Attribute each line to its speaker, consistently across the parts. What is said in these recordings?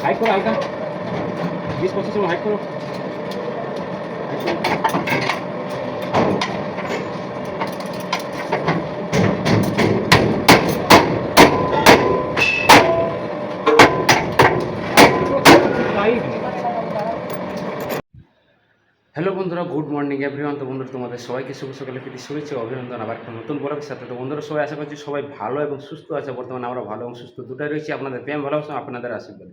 Speaker 1: Height करो हल्का 20-25 में हाइट करो হ্যালো বন্ধুরা, গুড মর্নিং এভরিওয়ান। তো বন্ধুরা, তোমাদের সবাইকে শুভ সকালে প্রীতি শুভেচ্ছা অভিনন্দন আবার একটা নতুন ব্লগের সাথে। তো বন্ধুরা, সবাই আশা করছি সবাই ভালো এবং সুস্থ আছে। বর্তমানে আমরা ভালো এবং সুস্থ দুটাই রয়েছি আপনাদের প্রেম ভালোবাসা আপনাদের আশীর্বাদ।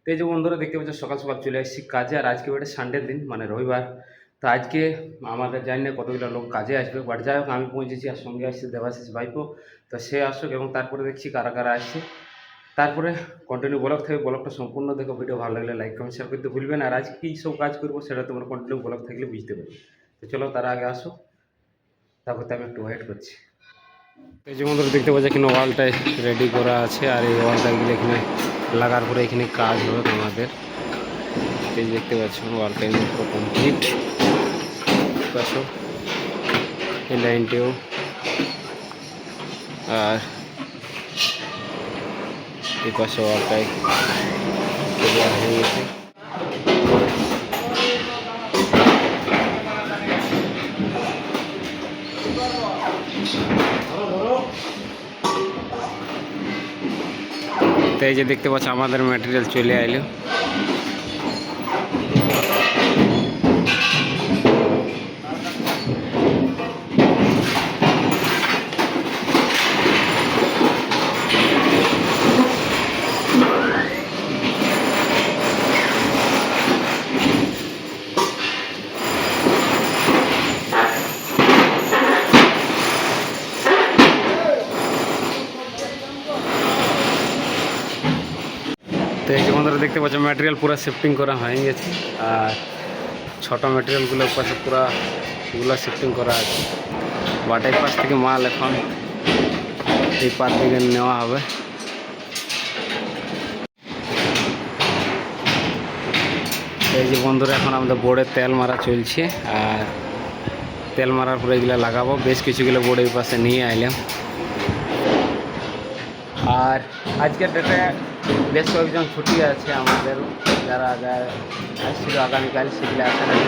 Speaker 1: তো এই যে বন্ধুরা দেখতে পাচ্ছ, সকাল সকাল চলে এসেছি কাজে। আর আজকে ওটা সানডের দিন, মানে রবিবার। তো আজকে আমাদের জানি না কতগুলো লোক কাজে আসবে, বাট যাই হোক আমি পৌঁছেছি। আর সঙ্গে আসছে দেবাশিস ভাইপো। তো সে আসুক এবং তারপরে দেখছি কারা কারা আসছে। তারপরে কন্টিনিউ ব্লগ থাকবে, ব্লগটা সম্পূর্ণ দেখো। ভিডিও ভালো লাগলে লাইক কমেন্ট শেয়ার করতে ভুলবেন। আর আজ কী সব কাজ করবো সেটা তোমরা কন্টিনিউ ব্লগ থাকলে বুঝতে পারবে। তো চলো, তার আগে আসো, তারপর তো আমি একটু ওয়েট করছি। এই যে বন্ধুরা দেখতে পাচ্ছি, এখানে ওয়ালটাই রেডি করা আছে। আর এই ওয়ালটাগুলো এখানে লাগার পরে এখানে কাজ হবে আমাদের। এই দেখতে পাচ্ছ ওয়ালটাই পুরো কমপ্লিট। পাশো এই লাইনটিও, আর এই পাশে ওয়ালটাই ক্লিয়ার হয়ে গেছে। তো এই যে দেখতে পাচ্ছ আমাদের ম্যাটেরিয়াল চলে আইলো। তো এই যে বন্ধুরা দেখতে পাচ্ছ ম্যাটেরিয়াল পুরো শিফটিং করা হয়ে গেছে। আর ছোটো ম্যাটেরিয়ালগুলোর পাশে পুরোগুলো শিফটিং করা আছে। বাটাই পাশ থেকে মাল এখন এই পার দিকে নেওয়া হবে। এই যে বন্ধুরা, এখন আমাদের বোর্ডে তেল মারা চলছে। আর তেল মারার পরে এগুলো লাগাবো। বেশ কিছুগুলো বোর্ড এই পাশে নিয়ে আইলাম। আর আজকের ডেটে বেশ কয়েকজন ছুটি আছে আমাদের, যারা আসছিল আগামীকাল সেগুলো আসে নাই,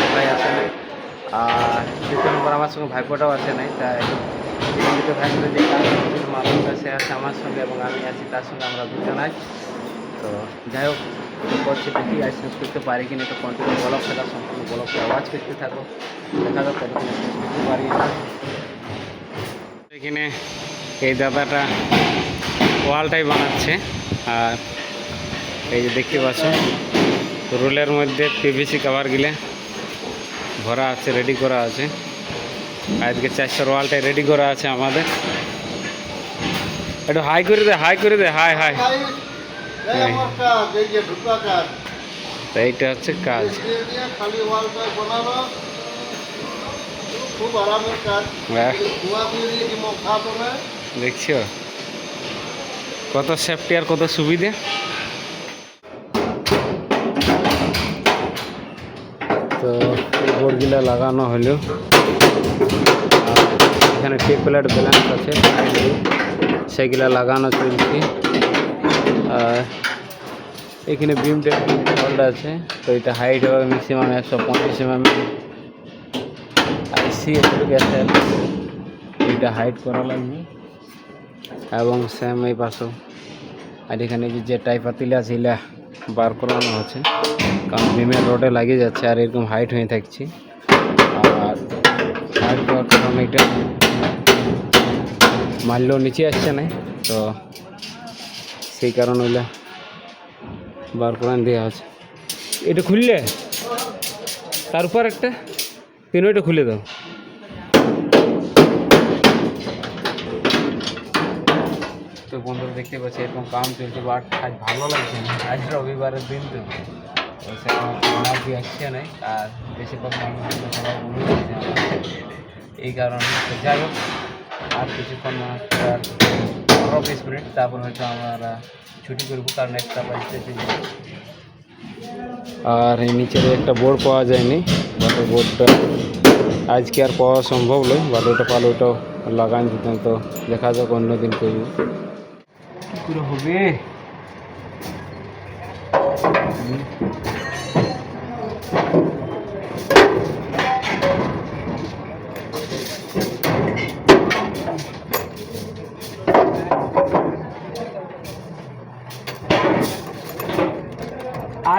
Speaker 1: সবাই আসে নাই। আর দ্বিতীয় নম্বর আমার সঙ্গে ভাইপোটাও আসে নাই। তাই দ্বিতীয় ভাইপোটা যে কাজ মানুষটা সে আছে আমার সঙ্গে এবং আমি আছি তার সঙ্গে, আমরা দুজন আছি। তো যাই হোক করছি, দেখি আজ শেষ করতে পারি কিনা। তো কন্টিনিউ ব্লগ থাকা, সম্পূর্ণ ব্লগটা আওয়াজ করতে থাকো, দেখা যাক কতক্ষণ শেষ করতে পারি না। এখানে এই দাদাটা ওয়ালটাই বানাচ্ছে। আর এই যে দেখতে পাচ্ছ রোলের মধ্যে পিভিসি কাভারগুলো ভরা আছে, রেডি করা আছে। আজকে 400 ওয়ালটাই রেডি করা আছে আমাদের। একটু হাই করে দে, হাই করে দে, হাই হাই। তো এইটা হচ্ছে কাজ। দেখছো কত সেফটি আর কত সুবিধে। তো এই বোর্ডগুলো লাগানো হলো। এখানে টেপ প্লেট ব্যালেন্স আছে, সেগুলা লাগানো চলছে। আর এখানে বিম টেপ হোল্ড আছে। তো এটা হাইট হবে ম্যাক্সিমাম 125 mm। আইসি গেছে, এটা হাইট করা লাগবে। এবং সেম এই পাশেও। আর এখানে যে টাইপ পাতিলা আছে এগুলা বার করানো আছে, কারণ বিমের রোডে লাগিয়ে যাচ্ছে আর এরকম হাইট হয়ে থাকছে। আর হাইট করার কারণে এটা মারলেও নিচে আসছে না, তো সেই কারণে ওইগুলা বার করে দেওয়া আছে। এটা খুললে তার উপর একটা পিনটা খুলে দাও। তো বন্ধুরা দেখতে পাচ্ছি এরকম কাম চলছে, বাট আজ ভালো লাগছে না। আজ রবিবারের দিন, তো সেরকম কি আসছে নাই। আর বেশিরভাগ মানুষ সবাই এই কারণে। তো যাই হোক, আর কিছুক্ষণ 15-20 মিনিট, তারপর হয়তো আমরা ছুটি করবো, কারণ একটা বাজতে। আর এই নিচের একটা বোর্ড পাওয়া যায়নি, বাট ওই বোর্ডটা আজকে আর পাওয়া সম্ভব নয়। বাট ওটা পালে ওটাও লাগান দিতাম। তো দেখা যাক অন্যদিন করবো কী করে হবে।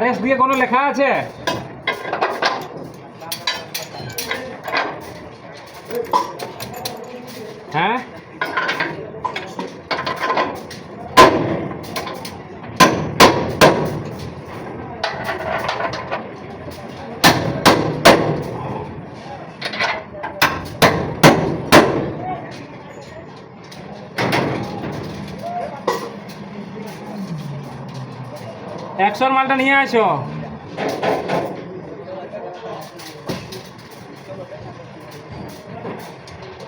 Speaker 1: RS দিয়ে কোনো লেখা আছে? হ্যাঁ, একশোর মালটা নিয়ে আসো।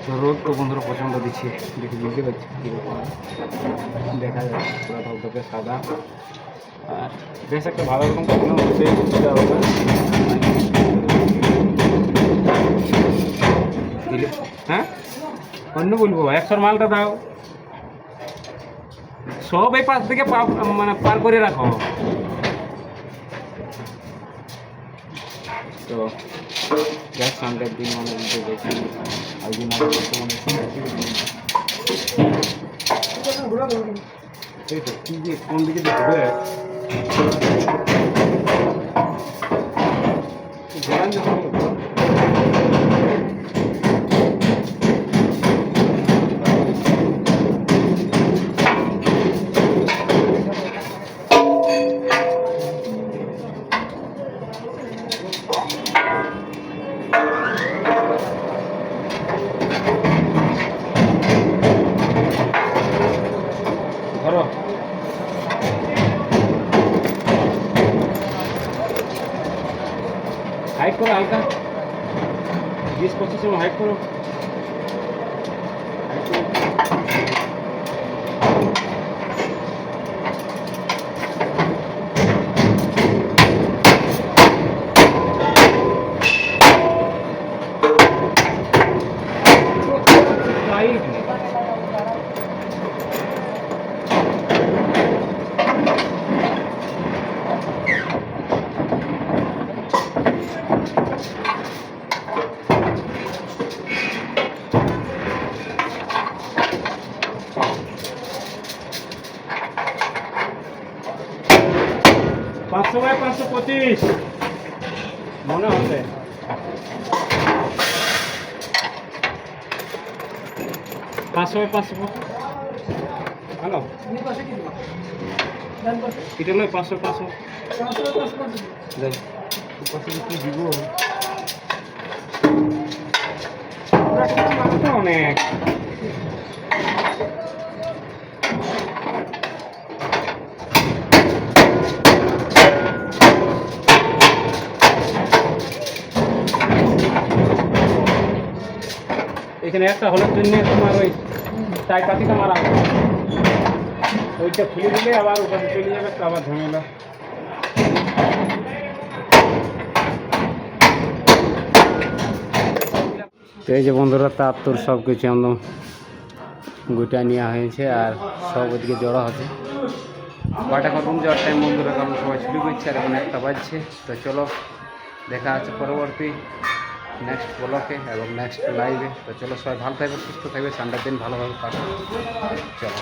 Speaker 1: তো রোদ তো বন্ধুরা প্রচণ্ড দিচ্ছে, দেখে বুঝতে পারছি কীরকম দেখা যাচ্ছে, পুরো ধপধপে সাদা। আর বেশ একটা ভালো রকম কখনো হচ্ছে হ্যাঁ, অন্য বলবো একশোর মালটা দাও, সব এই পাশ থেকে মানে পার করে রাখো। তো গ্যাস সানডের দিন মানে দিতে গেছি, আর দিন আগে এই তো কী যে কোন দিকে দেখবে ধরো। हाइट करो हल्का, 20-25 में हाइट करो। पाँच सौ 525 মনে হচ্ছে। পাঁচশো 500 হ্যালো, এটা নয় 500 কি দিব অনেক। এখানে একটা হলের জন্য তোমার ওই টাই পাতিটা মারা হবে, ওইটা খুলে দিলে আবার ওখানে চলে যাবে, তো আবার ঝামেলা। তো এই যে বন্ধুরা তার তোর সব কিছু একদম গুটা নেওয়া হয়েছে, আর সব ওদিকে জড়ো আছে। বাট এখন রুম যাওয়ার টাইম বন্ধুরা, কারণ সবাই ছুটি করছে আর এখন 1টা বাজছে। তো চলো দেখা আছে পরবর্তী নেক্সট ব্লকে এবং নেক্সট লাইভে। তো চলো সবাই ভালো থাকবে, সুস্থ থাকবে, ঠান্ডার দিন ভালোভাবে কাটবে। চলো।